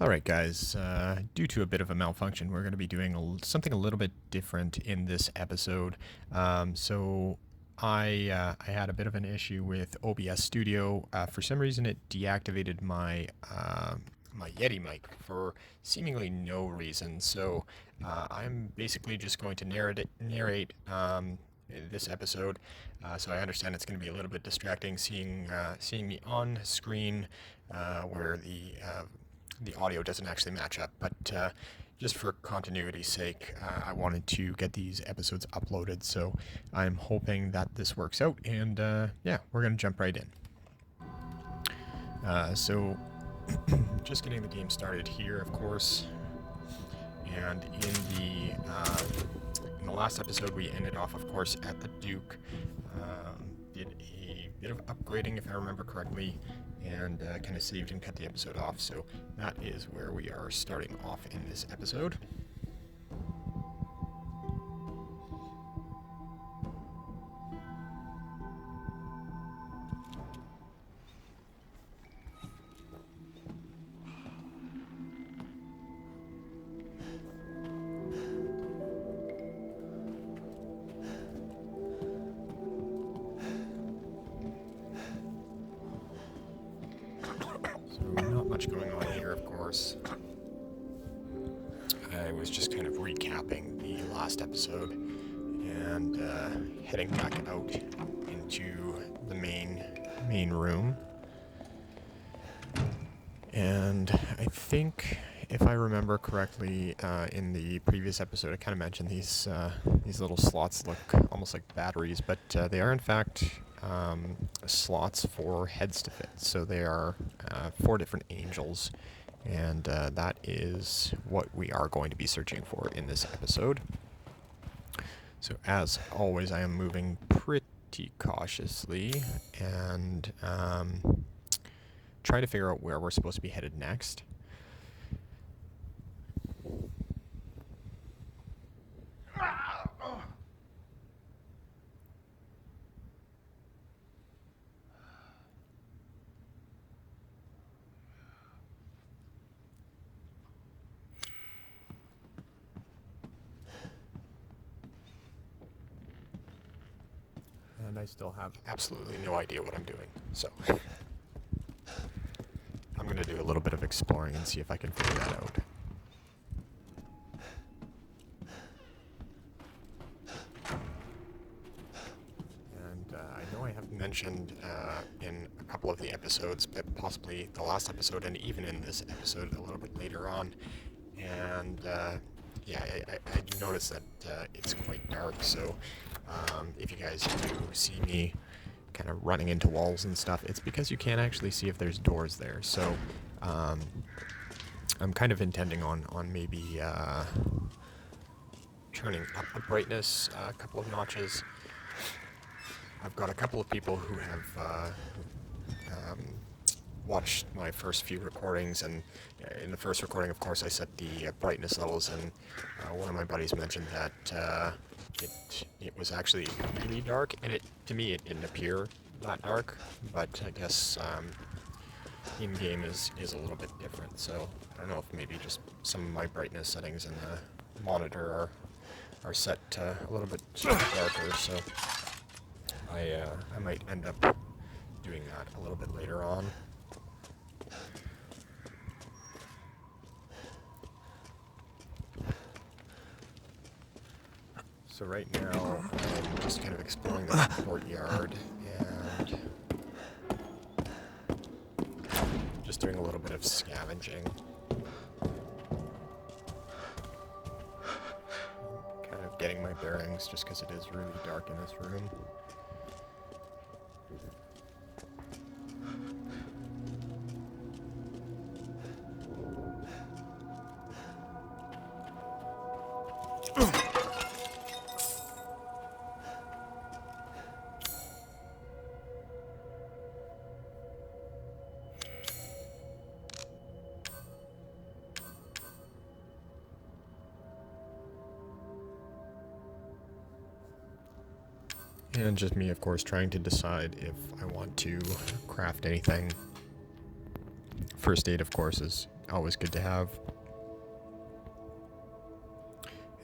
Alright guys, due to a bit of a malfunction, we're going to be doing something a little bit different in this episode. I had a bit of an issue with OBS Studio. For some reason it deactivated my my Yeti mic for seemingly no reason. I'm basically just going to narrate this episode. So I understand it's going to be a little bit distracting seeing me on screen where the audio doesn't actually match up, but just for continuity's sake, I wanted to get these episodes uploaded, so I'm hoping that this works out, and yeah, we're going to jump right in. Just getting the game started here, of course, and in the last episode we ended off, of course, at the Duke. Did a bit of upgrading, if I remember correctly, and kind of saved and cut the episode off, so that is where we are starting off in this episode. Not much going on here, of course. I was just kind of recapping the last episode and heading back out into the main room. And I think, if I remember correctly, in the previous episode, I kind of mentioned these little slots look almost like batteries, but they are in fact slots for heads to fit. So they are 4 different angels, and that is what we are going to be searching for in this episode. So as always, I am moving pretty cautiously and try to figure out where we're supposed to be headed next. And I still have absolutely no idea what I'm doing, so I'm going to do a little bit of exploring and see if I can figure that out. And I know I have mentioned in a couple of the episodes, but possibly the last episode and even in this episode a little bit later on, and yeah, I noticed that it's quite dark, so if you guys do see me kind of running into walls and stuff, it's because you can't actually see if there's doors there. So I'm kind of intending on maybe turning up the brightness a couple of notches. I've got a couple of people who have watched my first few recordings, and in the first recording, of course, I set the brightness levels, and one of my buddies mentioned that it was actually really dark, and to me it didn't appear that dark, but I guess in-game is a little bit different, so I don't know if maybe just some of my brightness settings in the monitor are set a little bit darker, so I might end up doing that a little bit later on. So right now, I'm just kind of exploring the courtyard and just doing a little bit of scavenging. Kind of getting my bearings just because it is really dark in this room. And just me, of course, trying to decide if I want to craft anything. First aid, of course, is always good to have.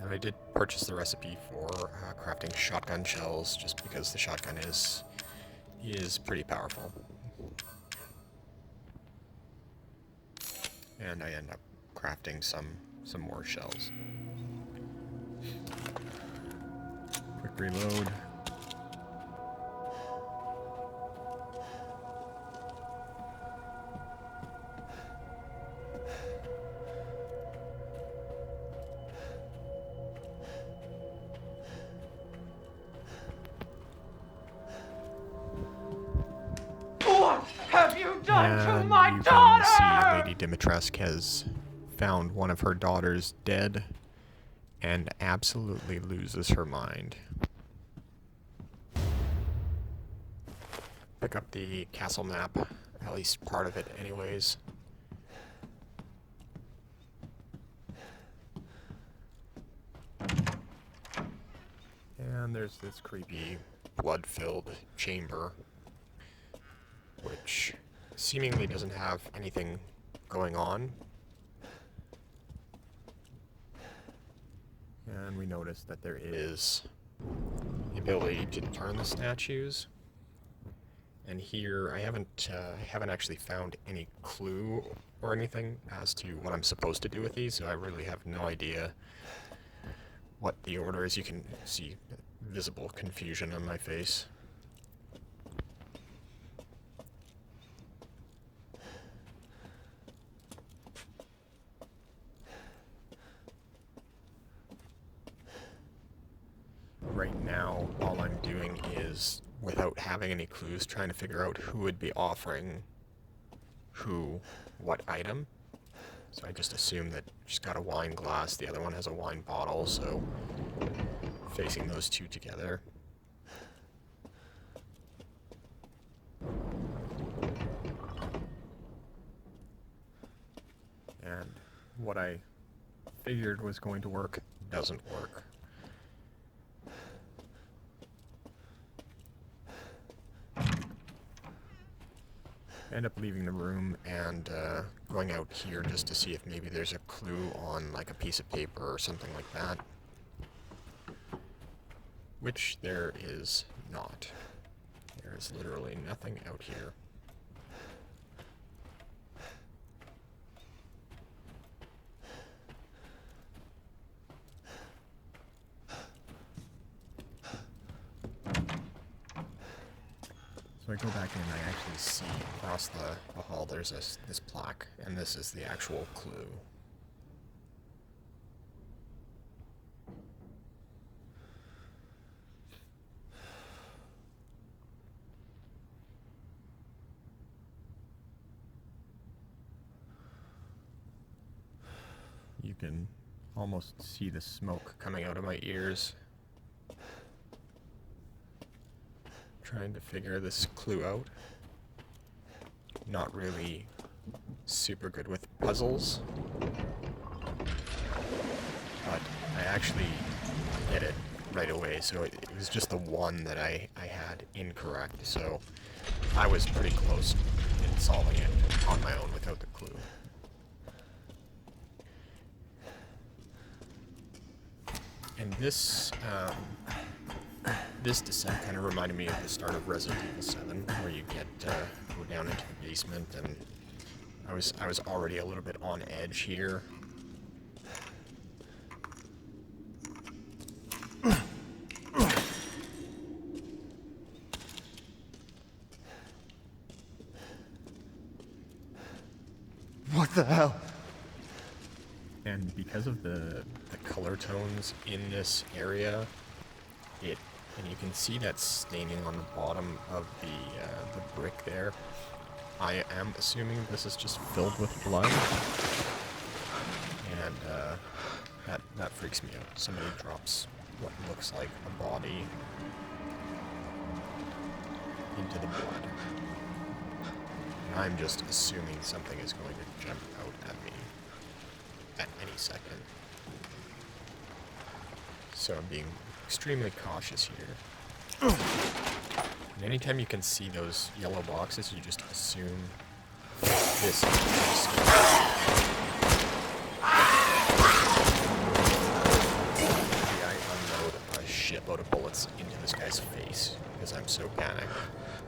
And I did purchase the recipe for crafting shotgun shells, just because the shotgun is pretty powerful. And I end up crafting some more shells. Quick reload. What have you done to And my you daughter? can see Lady Dimitrescu has found one of her daughters dead and absolutely loses her mind. Pick up the castle map, at least part of it anyways. And there's this creepy blood-filled chamber, which seemingly doesn't have anything going on. And we notice that there is the ability to turn the statues. And here, I haven't actually found any clue or anything as to what I'm supposed to do with these, so I really have no idea what the order is. You can see visible confusion on my face. Right now, all I'm doing is, without having any clues, trying to figure out who would be offering who what item. So I just assume that she's got a wine glass, the other one has a wine bottle, so facing those two together. And what I figured was going to work doesn't work. End up leaving the room and going out here just to see if maybe there's a clue on like a piece of paper or something like that. Which there is not. There is literally nothing out here. So I go back in and I actually see across the hall there's this plaque, and this is the actual clue. You can almost see the smoke coming out of my ears. Trying to figure this clue out. Not really super good with puzzles, but I actually get it right away, so it was just the one that I had incorrect, so I was pretty close in solving it on my own without the clue. And this descent kind of reminded me of the start of Resident Evil 7, where you go down into the basement, and I was already a little bit on edge here. What the hell? And because of the color tones in this area, and you can see that staining on the bottom of the brick there. I am assuming this is just filled with blood, and that freaks me out. Somebody drops what looks like a body into the blood. And I'm just assuming something is going to jump out at me at any second. So I'm being extremely cautious here. And anytime you can see those yellow boxes, you just assume this is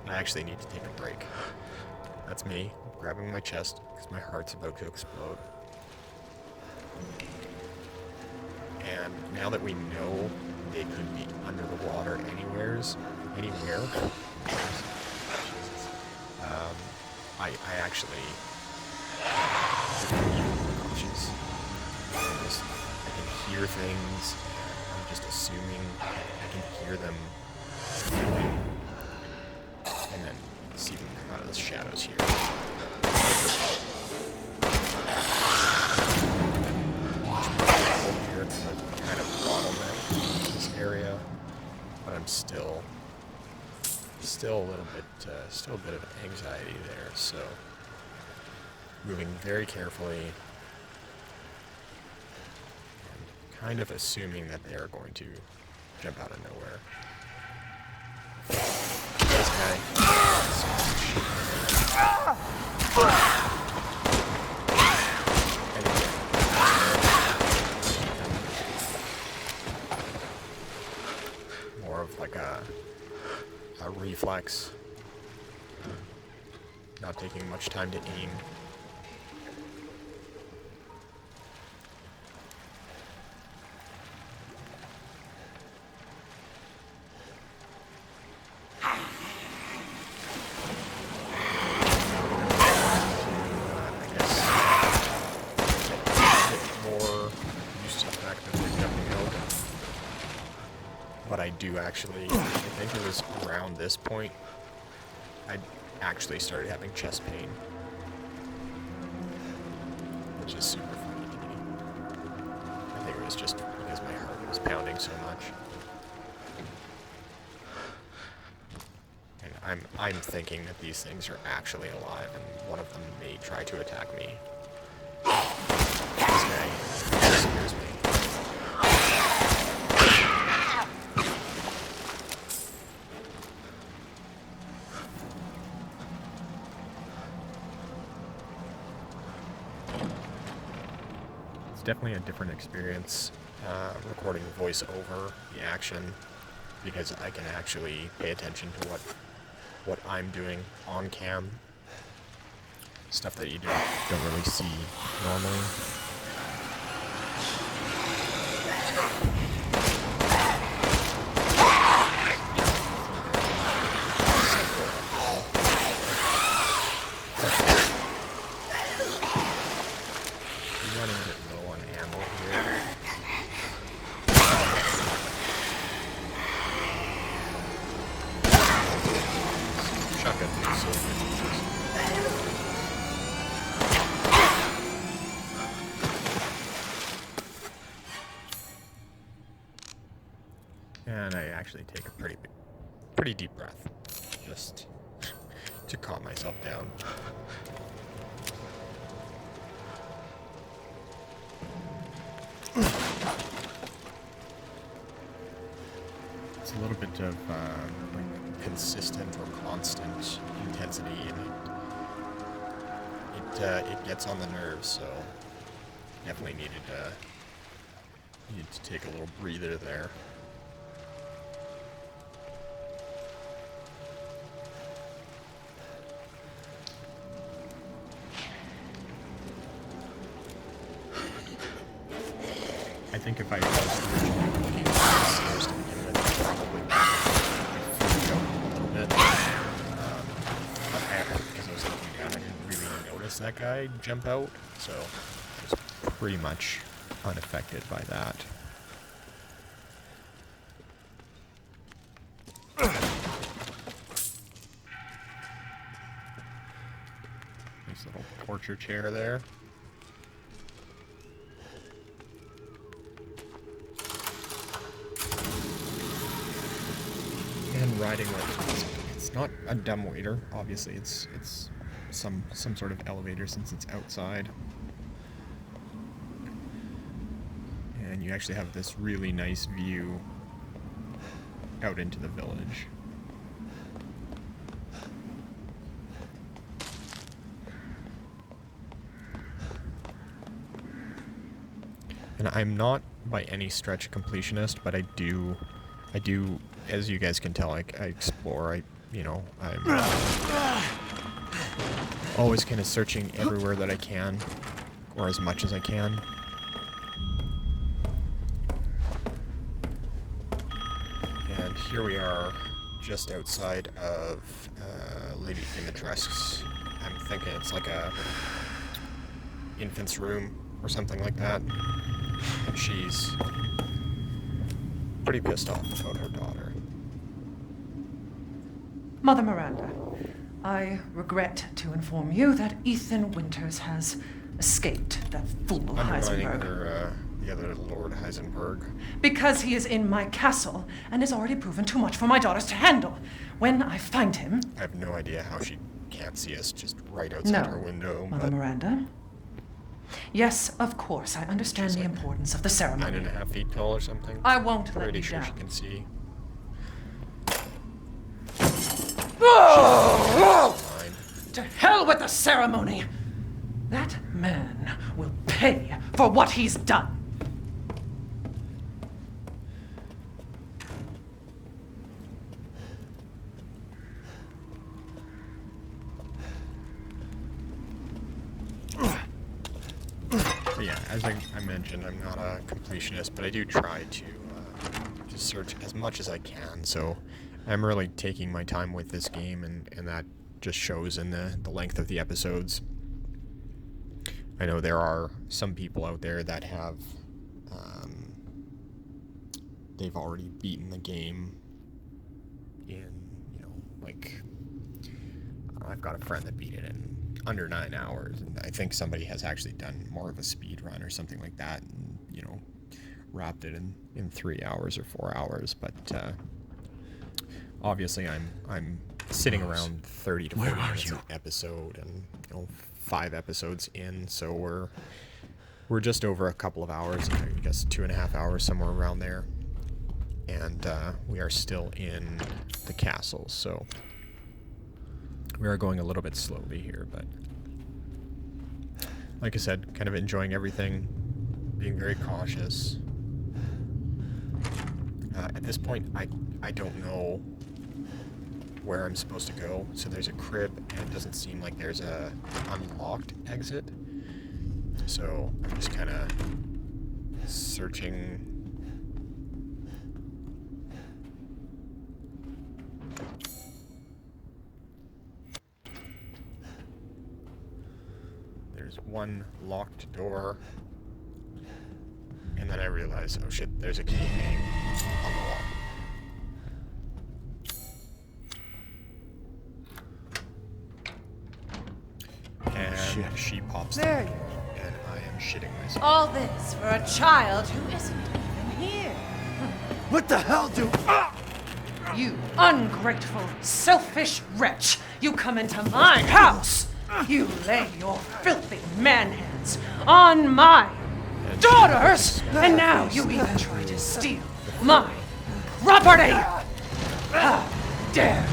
I actually need to take a break. That's me grabbing my chest because my heart's about to explode. And now that we know they could be under the water anywhere, I actually cautious. I can hear things. I'm just assuming I can hear them, and then see them come out of the shadows here. Here, kind of bottleneck this area, but I'm still a little bit, still a bit of anxiety there. So, moving very carefully, and kind of assuming that they are going to jump out of nowhere. This guy. More of like a reflex. Not taking much time to aim. But I do actually, I think it was around this point, I actually started having chest pain, which is super funny to me. I think it was just because my heart was pounding so much. And I'm thinking that these things are actually alive, and one of them may try to attack me. This guy scares me. Definitely a different experience recording voiceover the action, because I can actually pay attention to what I'm doing on cam, stuff that you don't really see normally. And I actually take a pretty deep breath, just to calm myself down. It's a little bit of like consistent or constant intensity, and it gets on the nerves. So definitely needed to take a little breather there. I think if I was originally looking at the stairs to begin with, I'd probably freak out a little bit. But because I was looking down, I didn't really notice that guy jump out, so I was pretty much unaffected by that. Nice little torture chair there. And riding with it's not a dumbwaiter, obviously it's some sort of elevator since it's outside. And you actually have this really nice view out into the village. And I'm not by any stretch a completionist, but I do, as you guys can tell, I explore. you know, I'm always kind of searching everywhere that I can, or as much as I can. And here we are, just outside of Lady Dimitrescu's. I'm thinking it's like a infant's room or something like that. And she's pretty pissed off about her daughter. Mother Miranda, I regret to inform you that Ethan Winters has escaped that fool Undermining Heisenberg. the other Lord Heisenberg. Because he is in my castle and has already proven too much for my daughters to handle. When I find him... I have no idea how she can't see us just right outside her window. Mother Miranda. Yes, of course, I understand the importance of the ceremony. 9.5 feet tall or something. I won't let Pretty you sure down. she can see. Fine. To hell with the ceremony! That man will pay for what he's done. But yeah, as I mentioned, I'm not a completionist, but I do try to search as much as I can. So I'm really taking my time with this game, and that just shows in the length of the episodes. I know there are some people out there that have, they've already beaten the game in, you know, like, I've got a friend that beat it in under 9 hours, and I think somebody has actually done more of a speed run or something like that, and, you know, wrapped it in 3 hours or 4 hours. But obviously I'm sitting around 30 to 40 minutes an episode, and, you know, 5 episodes in, so we're just over a couple of hours, I guess 2.5 hours, somewhere around there, and we are still in the castle. So we are going a little bit slowly here, but like I said, kind of enjoying everything, being very cautious. At this point, I don't know where I'm supposed to go. So there's a crib, and it doesn't seem like there's a unlocked exit. So I'm just kind of searching. There's one locked door, and then I realize, oh shit, there's a key hanging on the wall. And she pops there, and I am shitting myself. All this for a child who isn't even here. What the hell do... You ungrateful, selfish wretch! You come into my house! You lay your filthy man hands on my daughters! And now you even try to steal my property! How dare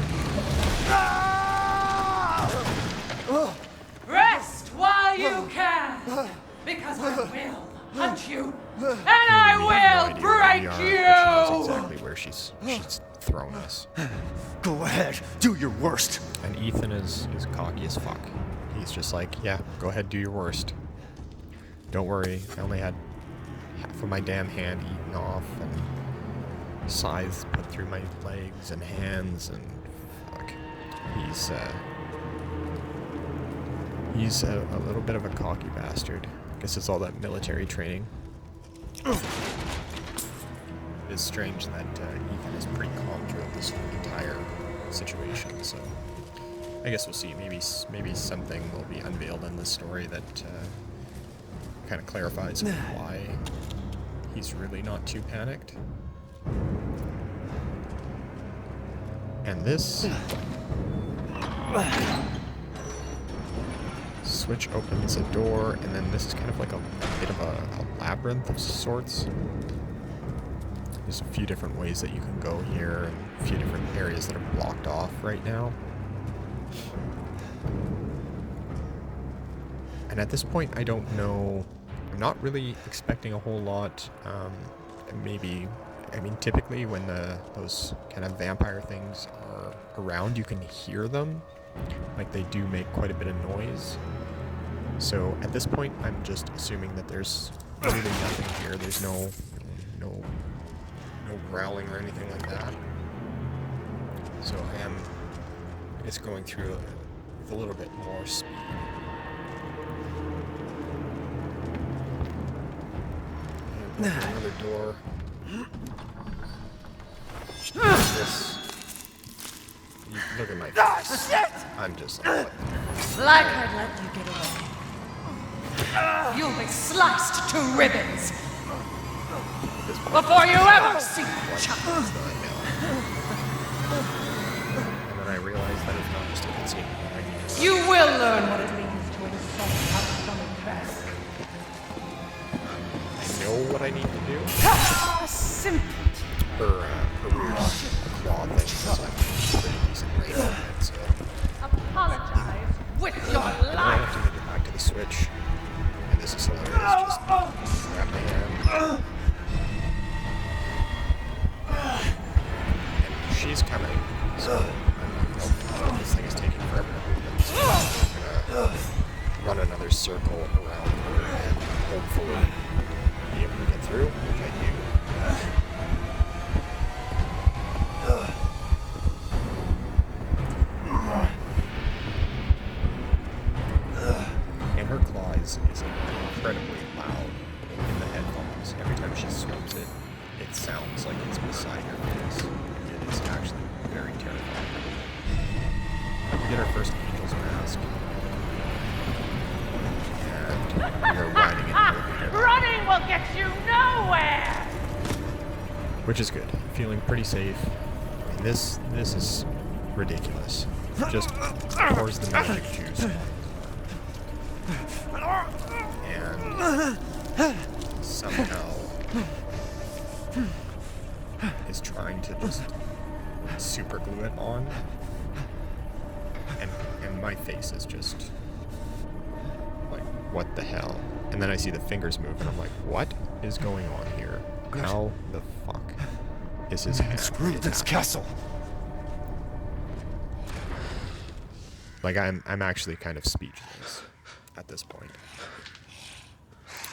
you! Rest while you can! Because I will hunt you! And I will break She knows you! exactly where she's thrown us. Go ahead, do your worst. And Ethan is cocky as fuck. He's just like, yeah, go ahead, do your worst. Don't worry, I only had half of my damn hand eaten off, and scythes put through my legs and hands, and fuck. He's a little bit of a cocky bastard. I guess it's all that military training. It's strange that Ethan is pretty calm throughout this entire situation, so I guess we'll see. Maybe something will be unveiled in this story that kind of clarifies why he's really not too panicked. And this switch opens a door, and then this is kind of like a bit of a labyrinth of sorts. There's a few different ways that you can go here, and a few different areas that are blocked off right now. And at this point, I don't know. I'm not really expecting a whole lot. Maybe I mean, typically when those kind of vampire things are around, you can hear them. Like, they do make quite a bit of noise. So at this point, I'm just assuming that there's really nothing here. There's no growling or anything like that. So I am just going through it with a little bit more speed. And open another door. This. Look at my face. I'm just like I'd let you get away. You'll be sliced to ribbons this point. before you ever see the child. And then I realized that it's not just a cutscene. You will learn what it means to insult upcoming best. I know what I need to do. Simple. Her claw thing is like pretty decent range on it, so Apologize with your I life. have to get back to the Switch. And this is hilarious. Just grab my hand. And she's coming, so oh, this thing is taking forever to move. So I'm gonna run another circle around her and hopefully be able to get through, which I do. And her claw is incredibly loud in the headphones. Every time she swings it, it sounds like it's beside her face. It is actually very terrifying. We get our first Angel's Mask. And we're riding in the elevator. Running will get you nowhere. Which is good. Feeling pretty safe. I mean, this is ridiculous. Just pours the magic juice. And somehow is trying to just super glue it on. And my face is just like, what the hell? And then I see the fingers move and I'm like, what is going on here? How the fuck is his hand? Screw this castle. Like, I'm actually kind of speechless at this point.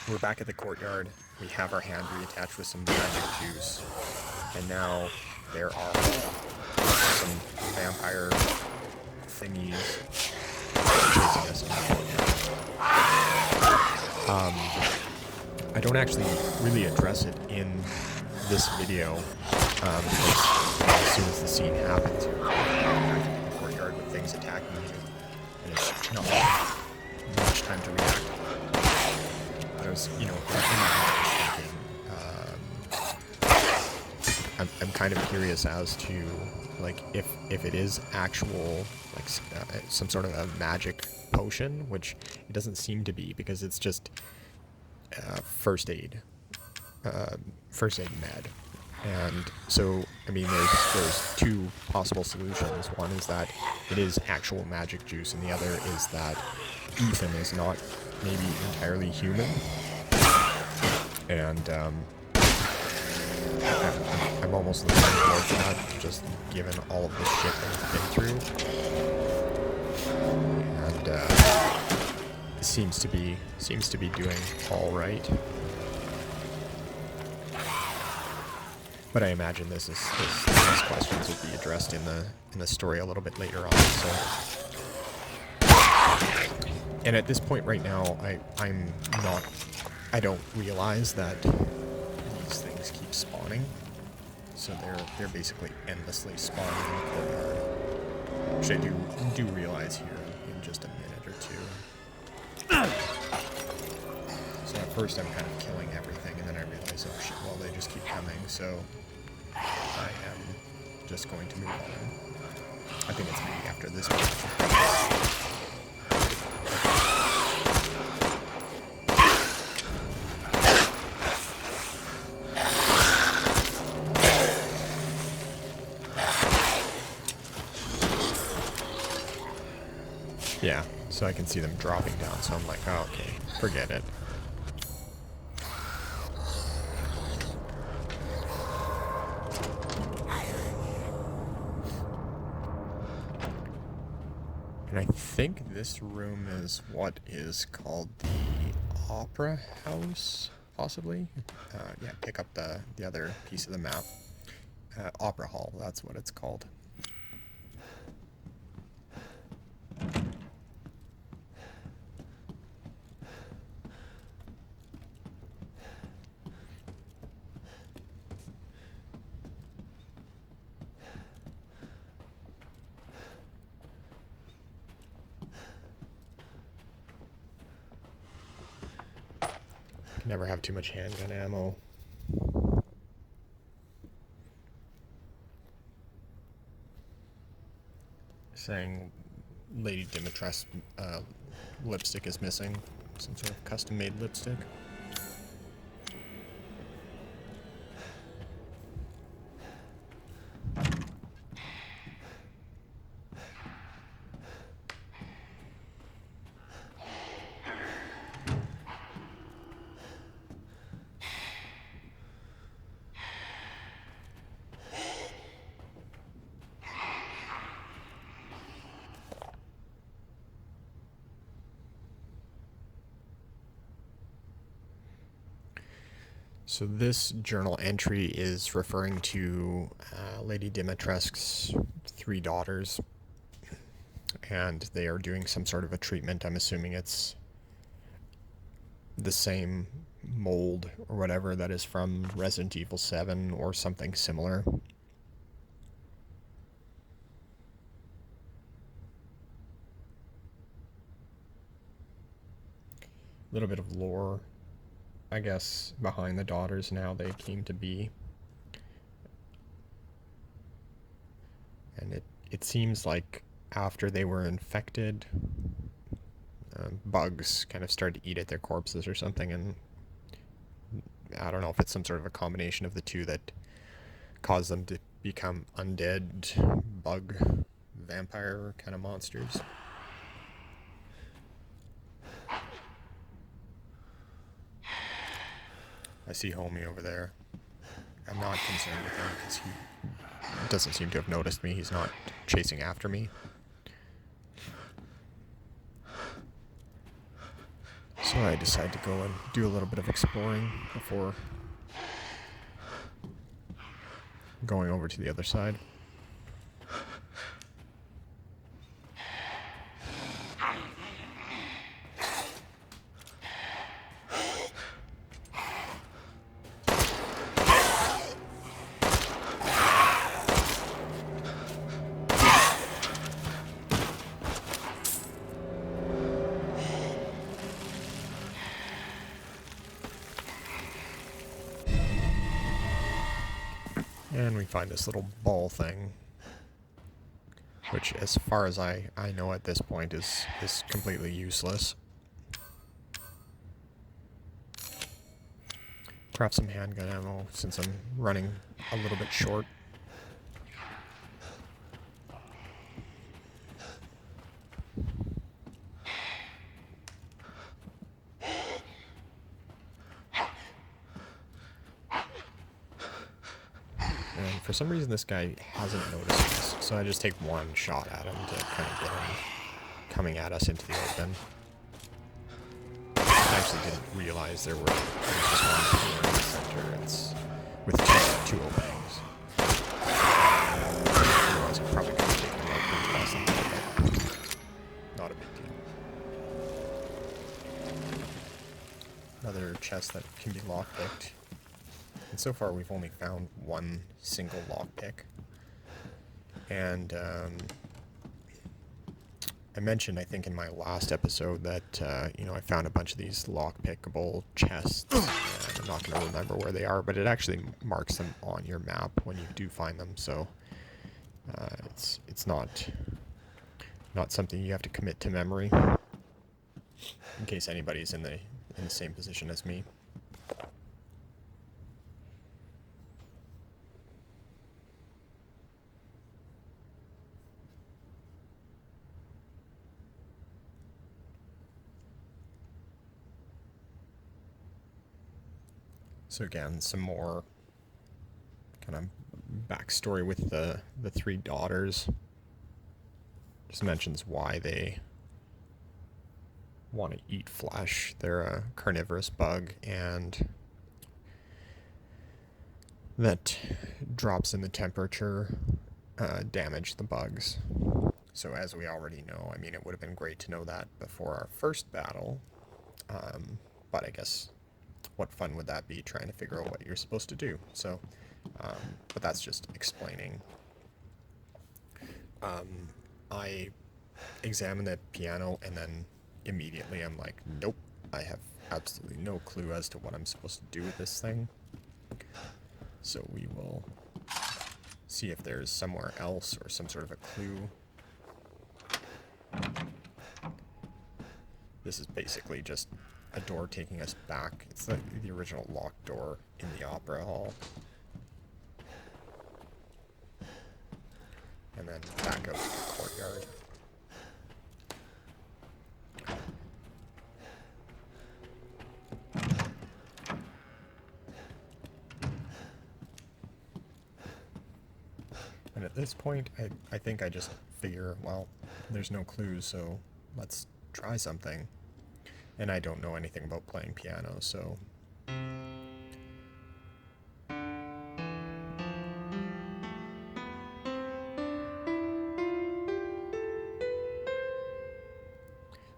We're back at the courtyard. We have our hand reattached with some magic juice. And now there are some vampire thingies chasing us in the courtyard. I don't actually really address it in this video because as soon as the scene happens, you're back in the courtyard with things attacking you. And it's not much time to react. But I was, in my head, thinking, I'm kind of curious as to, like, if it is actual, like, some sort of a magic potion, which it doesn't seem to be because it's just first aid med. And so, I mean, there's two possible solutions. One is that it is actual magic juice, and the other is that Ethan is not maybe entirely human. And I'm almost looking towards that, just given all of the shit that I've been through. And it seems to be doing all right. But I imagine these questions will be addressed in the story a little bit later on. So, and at this point right now, I don't realize that these things keep spawning. So they're basically endlessly spawning in the courtyard, which I do realize here in just a minute or two. So at first I'm kind of killing everything, and then I realize, oh shit, well, they just keep coming, so I am just going to move on. I think it's maybe after this one. Yeah, so I can see them dropping down, so I'm like, oh, okay, forget it. And I think this room is what is called the Opera House, possibly. Yeah, pick up the other piece of the map. Opera Hall, that's what it's called. Never have too much handgun ammo. Saying Lady Dimitrescu's lipstick is missing. Some sort of custom-made lipstick. So this journal entry is referring to Lady Dimitrescu's 3 daughters, and they are doing some sort of a treatment. I'm assuming it's the same mold or whatever that is from Resident Evil 7 or something similar. A little bit of lore, I guess, behind the daughters and how they came to be. And it seems like after they were infected, bugs kind of started to eat at their corpses or something, and I don't know if it's some sort of a combination of the two that caused them to become undead, bug, vampire kind of monsters. I see Homie over there. I'm not concerned with him because he doesn't seem to have noticed me. He's not chasing after me. So I decide to go and do a little bit of exploring before going over to the other side. And we find this little ball thing, which as far as I know at this point is completely useless. Craft some handgun ammo since I'm running a little bit short. And for some reason this guy hasn't noticed us, so I just take one shot at him to kind of get him coming at us into the open. I actually didn't realize there was just one door in the center. It's with two openings. Otherwise I probably could have taken him out pretty fast, but not a big deal. Another chest that can be lockpicked. And so far we've only found one single lockpick. And I mentioned, I think in my last episode that, you know, I found a bunch of these lockpickable chests. I'm not going to remember where they are, but it actually marks them on your map when you do find them. So it's not something you have to commit to memory. In case anybody's in the same position as me. So again, some more kind of backstory with the 3 daughters. Just mentions why they want to eat flesh. They're a carnivorous bug, and that drops in the temperature damage the bugs. So as we already know, I mean, it would have been great to know that before our first battle, but I guess what fun would that be, trying to figure out what you're supposed to do. So, but that's just explaining. I examine the piano, and then immediately I'm like, nope, I have absolutely no clue as to what I'm supposed to do with this thing. So we will see if there's somewhere else or some sort of a clue. This is basically just a door taking us back. It's like the original locked door in the opera hall. And then back out to the courtyard. And at this point, I think I just figure, well, there's no clues, so let's try something. And I don't know anything about playing piano, so...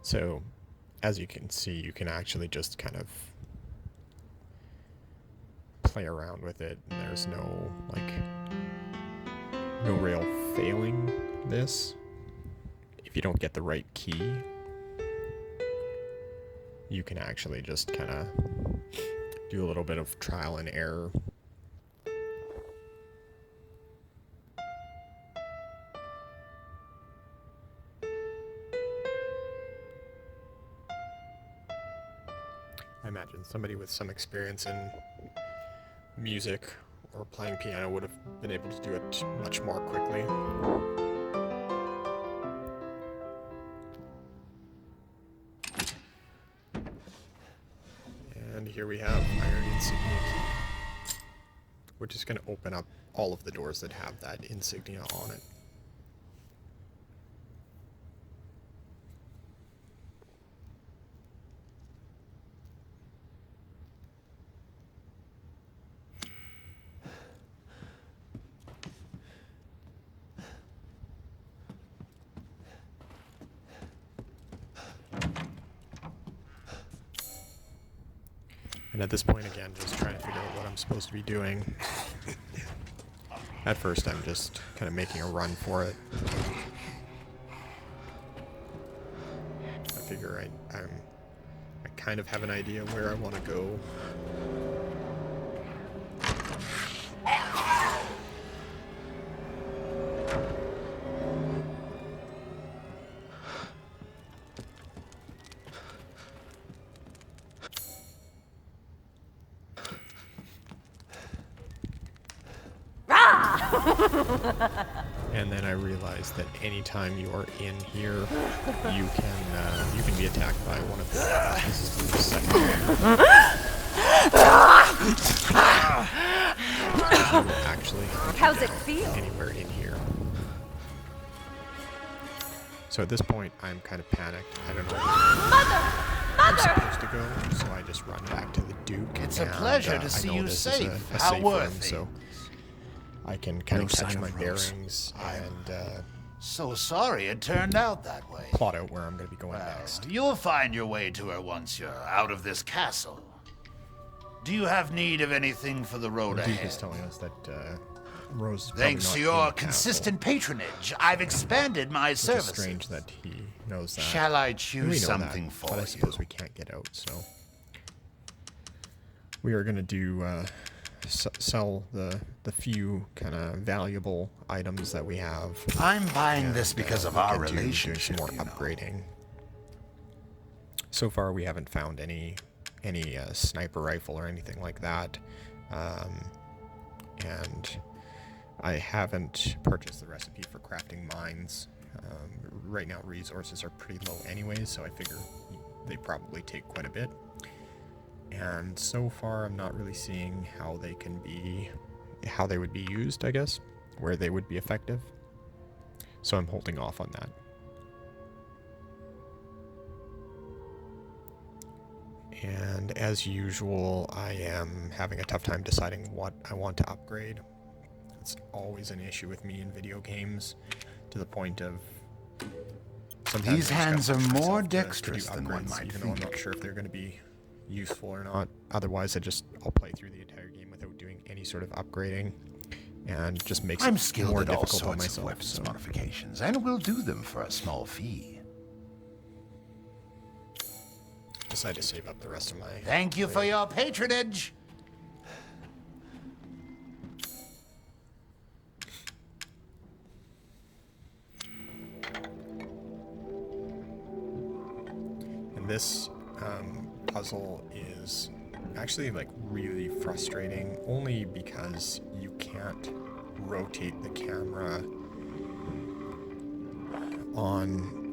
So, as you can see, you can actually just kind of play around with it, and there's no, like, no real failing this. If you don't get the right key, you can actually just kind of do a little bit of trial and error. I imagine somebody with some experience in music or playing piano would have been able to do it much more quickly. And here we have Iron Insignia Key, which is going to open up all of the doors that have that insignia on it. And at this point, again, just trying to figure out what I'm supposed to be doing. At first, I'm just kind of making a run for it. I figure I kind of have an idea where I want to go. And then I realized that anytime you are in here, you can be attacked by one of the you actually How's it feel? Anywhere in here. So at this point, I'm kind of panicked. I don't know where I'm supposed to go, so I just run back to the Duke. It's a pleasure to see you safe. How were things? So I can kind of catch my bearings and So sorry it turned out that way. plot out where I'm going to be going next. You'll find your way to her once you're out of this castle. Do you have need of anything for the road The Duke ahead? is telling us that Rose is probably Thanks not to in your the consistent patronage, I've expanded my castle, which is services. strange that he knows that. Shall I We choose know something that, for but I you? suppose we can't get out, so we are going to do sell the few kind of valuable items that we have. I'm buying this and, because of look our into doing relationship. some more upgrading. So far, we haven't found any sniper rifle or anything like that, and I haven't purchased the recipe for crafting mines. Right now, resources are pretty low anyways, so I figure they probably take quite a bit. And so far, I'm not really seeing how they would be used, I guess, where they would be effective. So I'm holding off on that. And as usual, I am having a tough time deciding what I want to upgrade. It's always an issue with me in video games, to the point of sometimes These hands are more dexterous than one might even though I'm not think. sure if they're going to be useful or not. Otherwise, I'll play through the entire game without doing any sort of upgrading, and just makes I'm it skilled more at all difficult on sorts of myself. weapons So modifications, and will do them for a small fee. decide to save up the rest of my. Thank you for your patronage. And this puzzle is actually like really frustrating, only because you can't rotate the camera on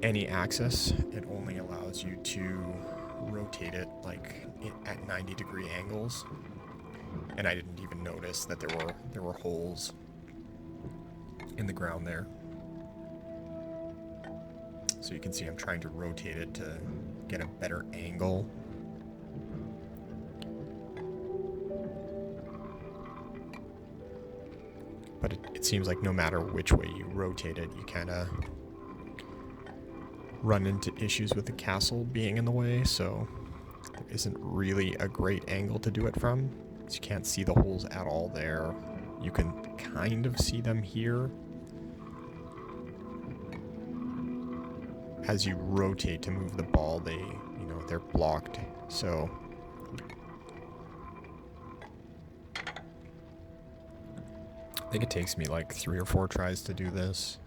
any axis. It only allows you to rotate it like at 90-degree angles, and I didn't even notice that there were holes in the ground there. So you can see I'm trying to rotate it to get a better angle. But it seems like no matter which way you rotate it, you kind of run into issues with the castle being in the way, so there isn't really a great angle to do it from. So you can't see the holes at all there. You can kind of see them here. As you rotate to move the ball, they're blocked. So I think it takes me like 3 or 4 tries to do this.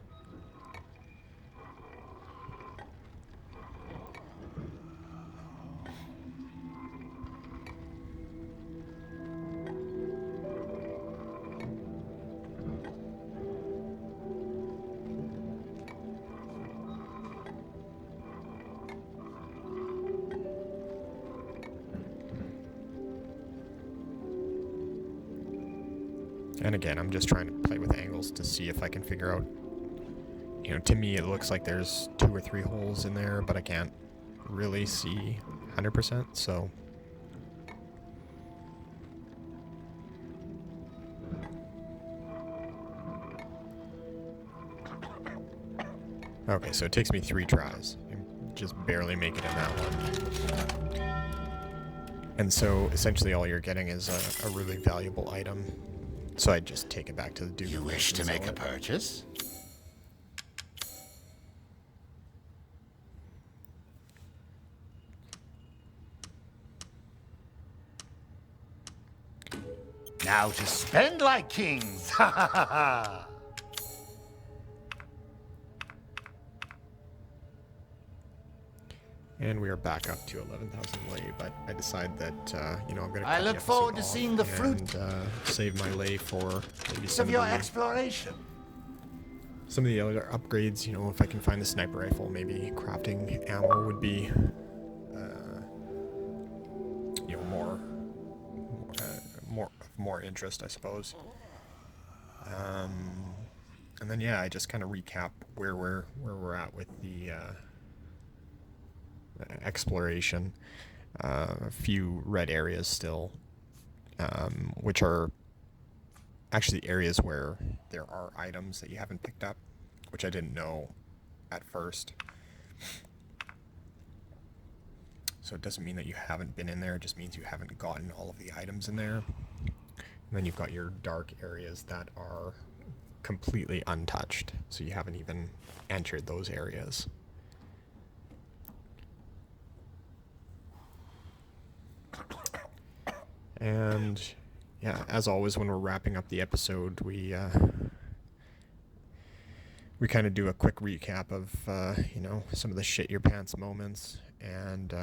And again, I'm just trying to play with angles to see if I can figure out, to me it looks like there's 2 or 3 holes in there, but I can't really see 100%, so. Okay, so it takes me 3 tries. I just barely make it in that one. And so essentially all you're getting is a really valuable item. So I just take it back to the dude. You wish to make a purchase? Now to spend like kings! Ha ha ha ha! And we are back up to 11,000 lei, but I decide that, I'm going to I look forward to seeing the fruit save my lei for maybe of some your of exploration. the other upgrades. If I can find the sniper rifle, maybe crafting ammo would be, more interest, I suppose. And then I just kind of recap where we're at with the exploration. A few red areas still, which are actually areas where there are items that you haven't picked up, which I didn't know at first. So it doesn't mean that you haven't been in there, it just means you haven't gotten all of the items in there. And then you've got your dark areas that are completely untouched, so you haven't even entered those areas. And as always, when we're wrapping up the episode, we kind of do a quick recap of some of the shit your pants moments, and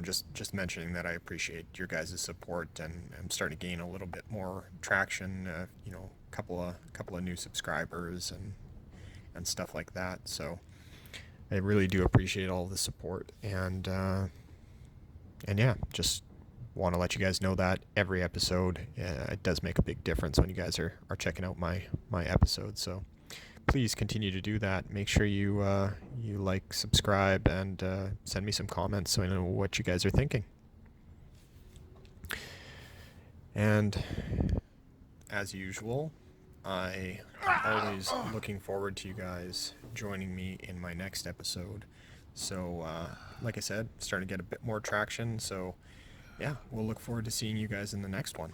just mentioning that I appreciate your guys' support, and I'm starting to gain a little bit more traction. Couple of new subscribers and stuff like that. So I really do appreciate all the support, and just want to let you guys know that every episode, it does make a big difference when you guys are checking out my episodes. So please continue to do that. Make sure you like, subscribe, and send me some comments so I know what you guys are thinking. And as usual, I am always looking forward to you guys joining me in my next episode. So, like I said, starting to get a bit more traction. So, yeah, we'll look forward to seeing you guys in the next one.